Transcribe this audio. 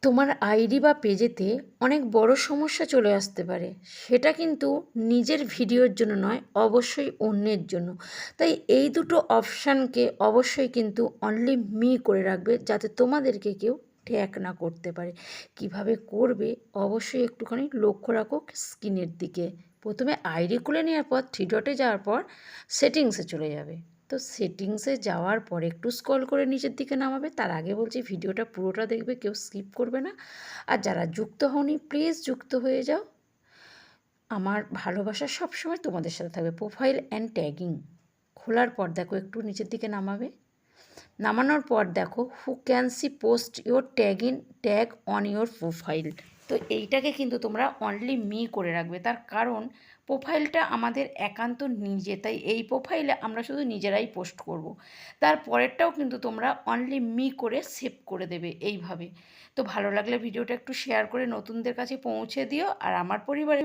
তোমার আইডি বা পেজেতে অনেক বড় সমস্যা চলে আসতে পারে। সেটা কিন্তু নিজের ভিডিওর জন্য নয়, অবশ্যই অন্যের জন্য। তাই এই দুটো অপশানকে অবশ্যই কিন্তু অনলি মি করে রাখবে, যাতে তোমাদেরকে কেউ ট্র্যাক না করতে পারে। কিভাবে করবে অবশ্যই একটুখানি লক্ষ্য রাখো স্ক্রিনের দিকে। প্রথমে আইডি খুলে নেওয়ার পর থ্রি ডটে যাওয়ার পর সেটিংসে চলে যাবে। তো সেটিংসে যাওয়ার পর একটু স্ক্রল করে নিচের দিকে নামাবে। তার আগে বলছি ভিডিওটা পুরোটা দেখবে, কেউ স্কিপ করবে না। আর যারা যুক্ত হওনি প্লিজ যুক্ত হয়ে যাও। আমার ভালোবাসা সবসময় তোমাদের সাথে থাকবে। প্রোফাইল অ্যান্ড ট্যাগিং খোলার পর দেখো একটু নিচের দিকে নামাবে। নামানোর পর দেখো who can see post your tag on your profile. তো এইটাকে কিন্তু তোমরা অনলি মি করে রাখবে। তার কারণ প্রোফাইলটা আমাদের একান্ত নিজে, তাই এই প্রোফাইলে আমরা শুধু নিজেরাই পোস্ট করব। তার পরেরটাও কিন্তু তোমরা অনলি মি করে সেভ করে দেবে এইভাবে। তো ভালো লাগলে ভিডিওটা একটু শেয়ার করে নতুনদের কাছে পৌঁছে দিও। আর আমার পরিবারে